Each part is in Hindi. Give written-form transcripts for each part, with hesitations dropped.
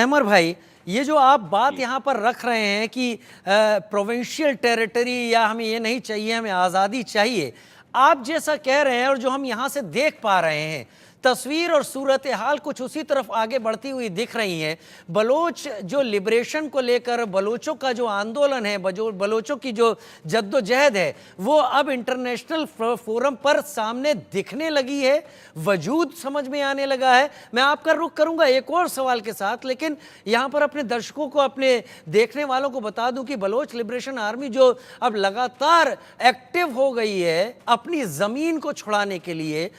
अहमर भाई, ये जो आप बात जी। यहाँ पर रख रहे हैं कि प्रोविंशियल टेरिटरी या हमें ये नहीं चाहिए, हमें आज़ादी चाहिए, आप जैसा कह रहे हैं और जो हम यहाँ से देख पा रहे हैं, तस्वीर और सूरत हाल कुछ उसी तरफ आगे बढ़ती हुई दिख रही है। बलोच जो लिबरेशन को लेकर, बलोचों का जो आंदोलन है, बलोचों की जो जद्दोजहद है, वो अब इंटरनेशनल फोरम पर सामने दिखने लगी है, वजूद समझ में आने लगा है। मैं आपका रुख करूंगा एक और सवाल के साथ, लेकिन यहाँ पर अपने दर्शकों को, अपने देखने वालों को बता दूं कि बलोच लिबरेशन आर्मी जो अब लगातार एक्टिव हो गई है अपनी ज़मीन को छुड़ाने के लिए,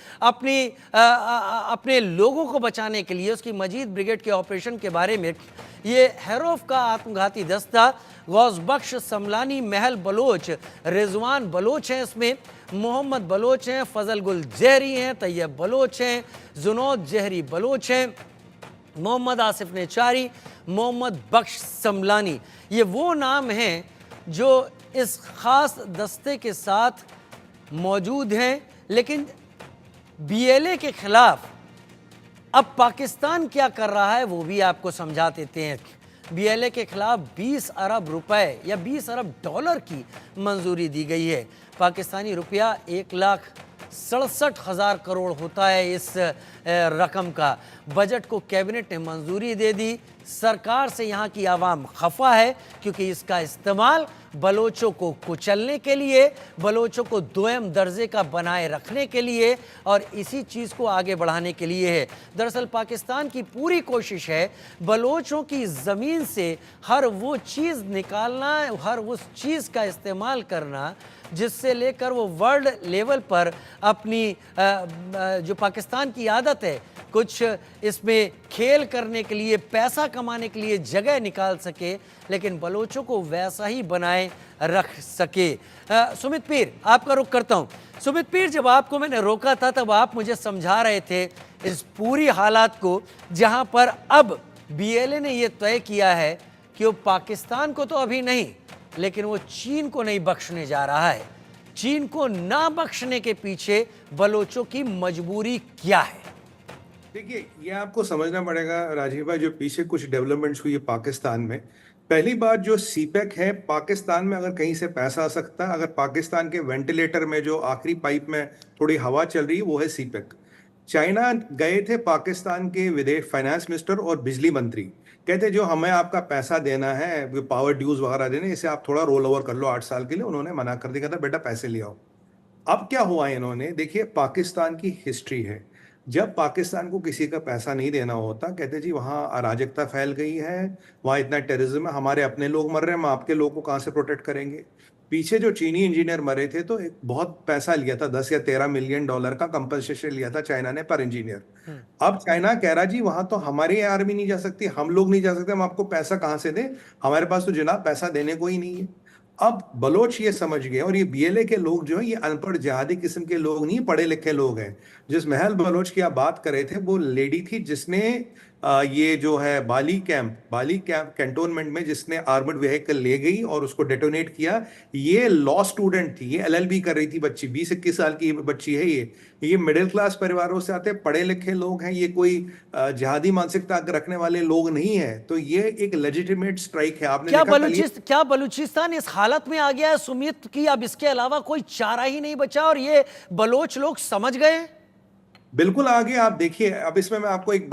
अपने लोगों को बचाने के लिए, उसकी मजीद ब्रिगेड के ऑपरेशन के बारे में, ये हैरोफ का आत्मघाती दस्ता, गौस बख्श समलानी महल बलोच, रिजवान बलोच हैं, इसमें मोहम्मद बलोच हैं, फजल गुल जहरी हैं, तैयब बलोच हैं, जुनौद जहरी बलोच हैं, मोहम्मद आसिफ नेचारी, मोहम्मद बख्श समलानी। ये वो नाम हैं जो इस ख़ास दस्ते के साथ मौजूद हैं। लेकिन बीएलए के खिलाफ अब पाकिस्तान क्या कर रहा है वो भी आपको समझा देते हैं। बीएलए के खिलाफ 20 अरब रुपए या 20 अरब डॉलर की मंजूरी दी गई है। पाकिस्तानी रुपया 1,67,000 करोड़ होता है इस रकम का। बजट को कैबिनेट ने मंजूरी दे दी। सरकार से यहाँ की आवाम खफा है क्योंकि इसका इस्तेमाल बलोचों को कुचलने के लिए, बलोचों को दोयम दर्जे का बनाए रखने के लिए और इसी चीज़ को आगे बढ़ाने के लिए है। दरअसल पाकिस्तान की पूरी कोशिश है बलोचों की ज़मीन से हर वो चीज़ निकालना, हर उस चीज़ का इस्तेमाल करना जिससे लेकर वो वर्ल्ड लेवल पर अपनी जो पाकिस्तान की आदत है कुछ इसमें खेल करने के लिए, पैसा कमाने के लिए जगह निकाल सके, लेकिन बलोचों को वैसा ही बनाए रख सके। सुमित पीर, आपका रुख करता हूँ। सुमित पीर, जब आपको मैंने रोका था तब आप मुझे समझा रहे थे इस पूरी हालात को, जहाँ पर अब बीएलए ने यह तय किया है कि वो पाकिस्तान को तो अभी नहीं, लेकिन वो चीन को नहीं बख्शने जा रहा है। चीन को ना बख्शने के पीछे बलोचों की मजबूरी क्या है? देखिए, ये आपको समझना पड़ेगा राजीव भाई, जो पीछे कुछ डेवलपमेंट्स हुई है पाकिस्तान में। पहली बात, जो सीपेक है पाकिस्तान में, अगर कहीं से पैसा आ सकता है, अगर पाकिस्तान के वेंटिलेटर में जो आखिरी पाइप में थोड़ी हवा चल रही है वो है सीपेक। चाइना गए थे पाकिस्तान के विदेश फाइनेंस मिनिस्टर और बिजली मंत्री, कहते जो हमें आपका पैसा देना है, पावर ड्यूज वगैरह देने, इसे आप थोड़ा रोल ओवर कर लो 8 साल के लिए। उन्होंने मना कर दिया, कहता बेटा पैसे ले आओ। अब क्या हुआ इन्होंने, देखिए पाकिस्तान की हिस्ट्री है, जब पाकिस्तान को किसी का पैसा नहीं देना होता, कहते जी वहाँ अराजकता फैल गई है, वहाँ इतना टेररिज्म है, हमारे अपने लोग मर रहे हैं, हम आपके लोगों को कहाँ से प्रोटेक्ट करेंगे। पीछे जो चीनी इंजीनियर मरे थे तो एक बहुत पैसा लिया था, 10 या 13 मिलियन डॉलर का कंपनसेशन लिया था चाइना ने पर इंजीनियर। अब चाइना कह रहा जी वहां तो हमारी आर्मी नहीं जा सकती, हम लोग नहीं जा सकते, हम आपको पैसा कहाँ से दें, हमारे पास तो जनाब पैसा देने को ही नहीं है। अब बलोच ये समझ गए, और ये बीएलए के लोग जो है ये अनपढ़ जिहादी किस्म के लोग नहीं, पढ़े लिखे लोग हैं। जिस महल बलोच की आप बात कर रहे थे वो लेडी थी जिसने ये जो है बाली कैंप कैंटोनमेंट में जिसने आर्मर्ड व्हीकल ले गई और उसको डेटोनेट किया। ये लॉ स्टूडेंट थी, ये एलएलबी कर रही थी बच्ची, 20-21 साल की बच्ची है। ये मिडिल क्लास परिवारों से आते, पढ़े लिखे लोग हैं, ये कोई जिहादी मानसिकता रखने वाले लोग नहीं है। तो ये एक लेजिटिमेट स्ट्राइक है। आपने क्या बलूचिस्तान इस हालत में आ गया है सुमित की अब इसके अलावा कोई चारा ही नहीं बचा और ये बलोच लोग समझ गए? बिल्कुल आगे आप देखिए। अब इसमें मैं आपको एक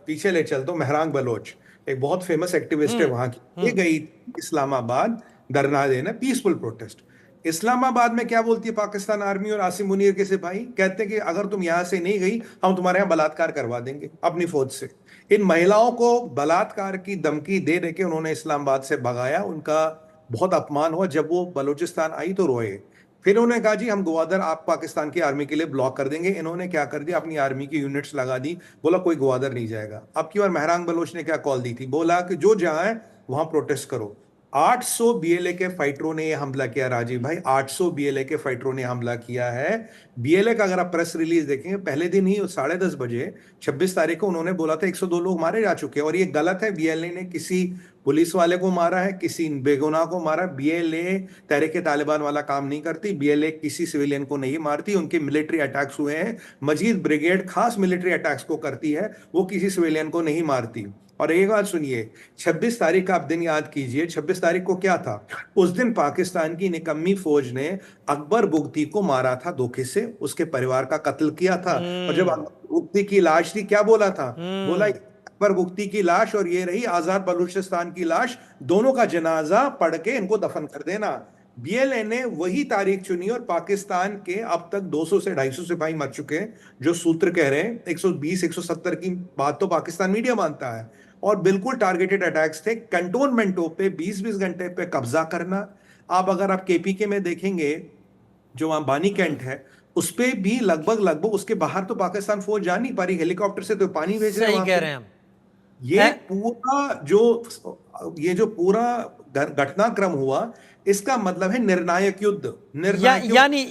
पीछे ले चलता हूँ। मेहरांग बलोच एक बहुत फेमस एक्टिविस्ट है वहां की, ये गई इस्लामाबाद धरना देने, पीसफुल प्रोटेस्ट। इस्लामाबाद में क्या बोलती है पाकिस्तान आर्मी और आसिम मुनीर के सिपाही, कहते हैं कि अगर तुम यहां से नहीं गई हम तुम्हारे यहाँ बलात्कार करवा देंगे अपनी फौज से। इन महिलाओं को बलात्कार की धमकी दे दे के उन्होंने इस्लामाबाद से भगाया। उनका बहुत अपमान हुआ, जब वो बलूचिस्तान आई तो रोए। फिर उन्होंने कहा जी हम ग्वादर आप पाकिस्तान की आर्मी के लिए ब्लॉक कर देंगे। इन्होंने क्या कर दिया, अपनी आर्मी की यूनिट्स लगा दी, बोला कोई ग्वादर नहीं जाएगा। अब की बार मेहरांग बलोच ने क्या कॉल दी थी, बोला कि जो जहां है वहां प्रोटेस्ट करो। 800 बीएलए के फाइटरों ने यह हमला किया राजीव भाई, 800 बीएलए के फाइटरों ने हमला किया है। बीएलए का अगर आप प्रेस रिलीज देखेंगे, पहले दिन ही 10:30 बजे 26 तारीख को उन्होंने बोला था 102 लोग मारे जा चुके हैं। और ये गलत है, बीएलए ने किसी पुलिस वाले को मारा है, किसी बेगुनाह को मारा। बीएलए तहरीके तालिबान वाला काम नहीं करती, बीएलए किसी सिविलियन को नहीं मारती। उनके मिलिट्री अटैक्स हुए हैं, मजीद ब्रिगेड खास मिलिट्री अटैक्स को करती है, वो किसी सिविलियन को नहीं मारती। और एक बात सुनिए, 26 तारीख का आप दिन याद कीजिए, 26 तारीख को क्या था? उस दिन पाकिस्तान की निकम्मी फौज ने अकबर बुगटी को मारा था धोखे से, उसके परिवार का कत्ल किया था। और जब अकबर बुगटी की लाश थी, क्या बोला था? बोला अकबर बुगटी की लाश और ये रही आजाद बलूचिस्तान की लाश, दोनों का जनाजा पढ़ के इनको दफन कर देना। बीएलए ने वही तारीख चुनी और पाकिस्तान के अब तक 200 से 250 सिपाही मर चुके हैं। जो सूत्र कह रहे हैं 120 170 की बात तो पाकिस्तान मीडिया मानता है। और बिल्कुल टारगेटेड अटैक्स थे, कंटोनमेंटों पे 20-20 घंटे पे कब्जा करना। अगर आप केपीके में देखेंगे, जो वहां बानी कैंट है, उस पे भी लगभग उसके बाहर तो पाकिस्तान फौज जा नहीं पा रही, हेलीकॉप्टर से तो पानी भेज रहे हैं सही वहां कह पे। रहे हैं हम। ये जो पूरा घटनाक्रम हुआ, इसका मतलब है निर्णायक युद्ध।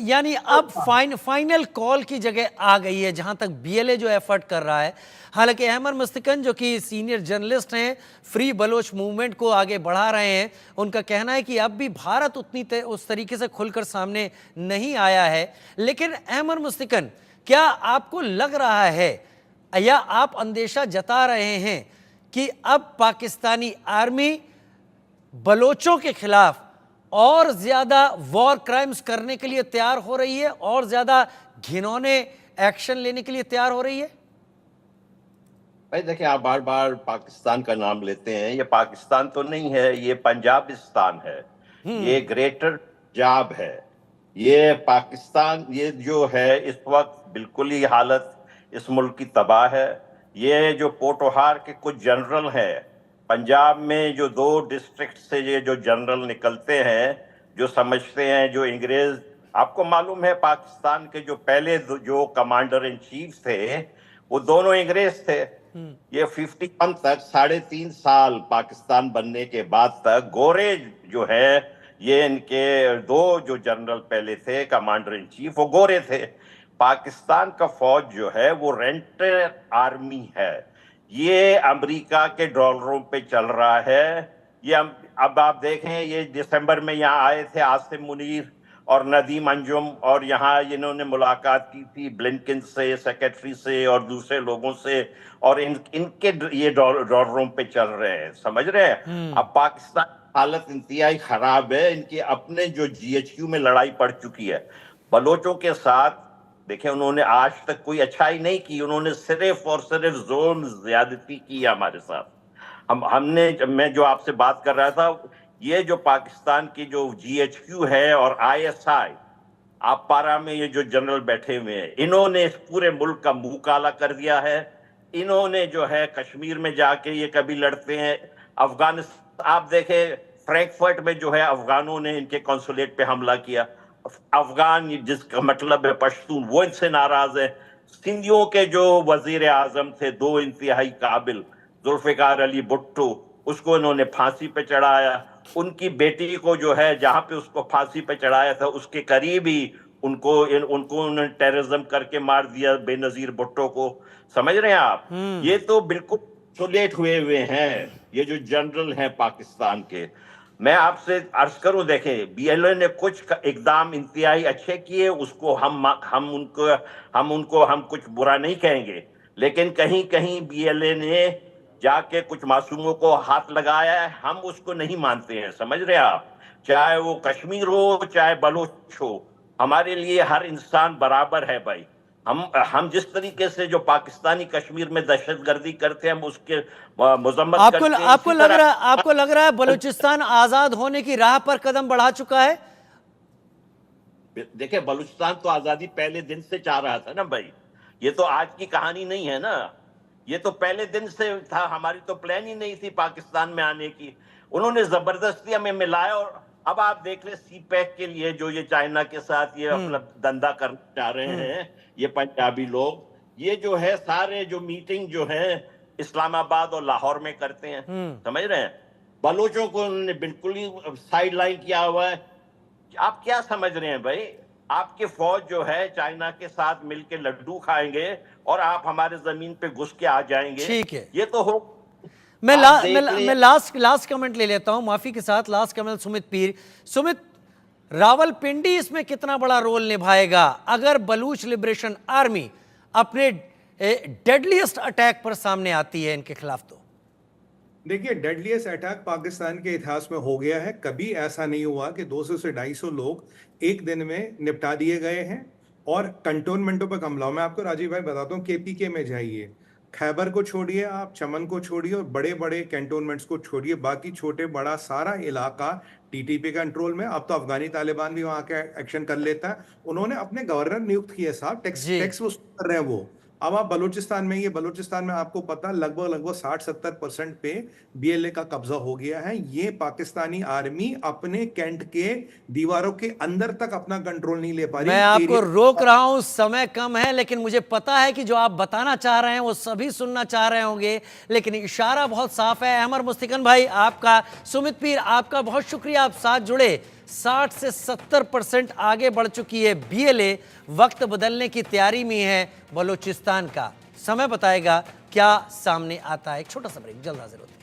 यानी अब फाइनल कॉल की जगह आ गई है जहां तक बीएलए जो एफर्ट कर रहा है। हालांकि अहमद मुस्तकिन जो कि सीनियर जर्नलिस्ट हैं, फ्री बलोच मूवमेंट को आगे बढ़ा रहे हैं, उनका कहना है कि अब भी भारत उस तरीके से खुलकर सामने नहीं आया है। लेकिन अहमद मुस्तकिन, क्या आपको लग रहा है या आप अंदेशा जता रहे हैं कि अब पाकिस्तानी आर्मी बलोचों के खिलाफ और ज्यादा वॉर क्राइम्स करने के लिए तैयार हो रही है, और ज्यादा घिनौने एक्शन लेने के लिए तैयार हो रही है? भाई देखिए, आप बार बार पाकिस्तान का नाम लेते हैं। ये पाकिस्तान तो नहीं है, ये पंजाबिस्तान है, ये ग्रेटर पंजाब है। ये पाकिस्तान, ये जो है इस वक्त बिल्कुल ही हालत इस मुल्क की तबाह है। ये जो पोटोहार के कुछ जनरल हैं, पंजाब में जो 2 डिस्ट्रिक्ट से ये जो जनरल निकलते हैं, जो समझते हैं, जो अंग्रेज, आपको मालूम है पाकिस्तान के जो पहले जो कमांडर इन चीफ थे, वो दोनों अंग्रेज थे। ये 51 तक 3.5 साल पाकिस्तान बनने के बाद तक गोरे जो है, ये इनके 2 जो जनरल पहले थे कमांडर इन चीफ, वो गोरे थे। पाकिस्तान का फौज जो है वो रेंटेड आर्मी है। ये अमेरिका के डॉलरों पे चल रहा है। ये अब आप देखें, ये दिसंबर में यहाँ आए थे आसिम मुनीर और नदीम अंजुम, और यहाँ इन्होंने मुलाकात की थी ब्लिंकन से, सेक्रेटरी से और दूसरे लोगों से, और इनके ये डॉलरों पे चल रहे हैं, समझ रहे हैं। अब पाकिस्तान हालत इंतहाई खराब है। इनके अपने जो जीएचक्यू में लड़ाई पड़ चुकी है बलोचों के साथ। देखें, उन्होंने आज तक कोई अच्छाई नहीं की, उन्होंने सिर्फ और सिर्फ जुल्म ज्यादती की हमारे साथ। मैं जो आपसे बात कर रहा था, ये जो पाकिस्तान की जो जीएचक्यू है और आईएसआई, आप पारा में ये जो जनरल बैठे हुए हैं, इन्होंने इस पूरे मुल्क का मुंह काला कर दिया है। इन्होंने जो है कश्मीर में जाके ये कभी लड़ते हैं, अफगानिस्तान, आप देखें फ्रैंकफर्ट में जो है अफगानों ने इनके कॉन्सुलेट पे हमला किया। अफगान जिसका मतलब है पश्तून, वो इनसे नाराज है। सिंधियों के जो वजीर आजम थे 2 इंतहाई काबिल, जुल्फिकार अली भुट्टो, उसको इन्होंने फांसी पे चढ़ाया। उनकी बेटी को जो है जहां पे उसको फांसी पे चढ़ाया था, उसके करीब ही उनको उन्होंने टेररिज्म करके मार दिया, बेनजीर भुट्टो को। समझ रहे हैं आप? ये तो बिल्कुल सोलेट हुए हैं ये जो जनरल हैं पाकिस्तान के। मैं आपसे अर्ज करूं, देखें, बीएलओ ने कुछ इकदाम इंतहाई अच्छे किए, उसको हम कुछ बुरा नहीं कहेंगे, लेकिन कहीं कहीं बीएलए ने जाके कुछ मासूमों को हाथ लगाया है, हम उसको नहीं मानते हैं। समझ रहे हैं आप? चाहे वो कश्मीर हो, चाहे बलूच हो, हमारे लिए हर इंसान बराबर है भाई। हम जिस तरीके से जो पाकिस्तानी कश्मीर में दहशतगर्दी करते हैं, हम उसके मुजम्मत करते हैं। आपको लग रहा है बलूचिस्तान आजाद होने की राह पर कदम बढ़ा चुका है? देखिए, बलूचिस्तान तो आजादी पहले दिन से चाह रहा था ना भाई। ये तो आज की कहानी नहीं है ना, ये तो पहले दिन से था। हमारी तो प्लान ही नहीं थी पाकिस्तान में आने की, उन्होंने जबरदस्ती हमें मिलाया। और अब आप देख रहे सीपैक के लिए जो ये चाइना के साथ ये अपना धंधा करना चाह रहे हैं, ये पंजाबी लोग, ये जो है सारे जो मीटिंग जो है इस्लामाबाद और लाहौर में करते हैं। समझ रहे हैं? बलोचों को उन्होंने बिल्कुल ही साइड लाइन किया हुआ है। आप क्या समझ रहे हैं भाई? आपके फौज जो है चाइना के साथ मिलकर लड्डू खाएंगे और आप हमारे जमीन पे घुस के आ जाएंगे। ठीक है, ये तो हो मैं लास्ट कमेंट ले लेता हूं, माफी के साथ। लास्ट कमेंट सुमित पीर। सुमित, रावलपिंडी इसमें कितना बड़ा रोल निभाएगा अगर बलूच लिबरेशन आर्मी अपने डेडलीस्ट अटैक पर सामने आती है इनके खिलाफ? तो देखिए, डेडलीस्ट अटैक पाकिस्तान के इतिहास में हो गया है। कभी ऐसा नहीं हुआ कि 200 से 250 लोग एक दिन में निपटा दिए गए हैं और कंटोनमेंटों पर हमला। मैं आपको राजीव भाई बताता हूँ, केपीके में जाइए, खैबर को छोड़िए, आप चमन को छोड़िए और बड़े बड़े कैंटोनमेंट्स को छोड़िए, बाकी छोटे बड़ा सारा इलाका टीटीपी कंट्रोल में। अब तो अफगानी तालिबान भी वहां के एक्शन कर लेता है। उन्होंने अपने गवर्नर नियुक्त किए साहब, टैक्स वसूल कर रहे हैं वो। अब आप बलूचिस्तान में, ये बलूचिस्तान में आपको पता लगभग 60-70% पे बीएलए का कब्जा हो गया है। ये पाकिस्तानी आर्मी अपने कैंट के दीवारों के अंदर तक अपना कंट्रोल नहीं ले पा रही। मैं आपको रोक रहा हूं, समय कम है, लेकिन मुझे पता है कि जो आप बताना चाह रहे हैं वो सभी सुनना चाह रहे होंगे, लेकिन इशारा बहुत साफ है। अहमर मुस्तकिन भाई आपका, सुमित पीर आपका बहुत शुक्रिया, आप साथ जुड़े। 60 से 70% आगे बढ़ चुकी है बीएलए, वक्त बदलने की तैयारी में है बलूचिस्तान का। समय बताएगा क्या सामने आता है। एक छोटा सा ब्रेक, जल्द हाजिर होते हैं।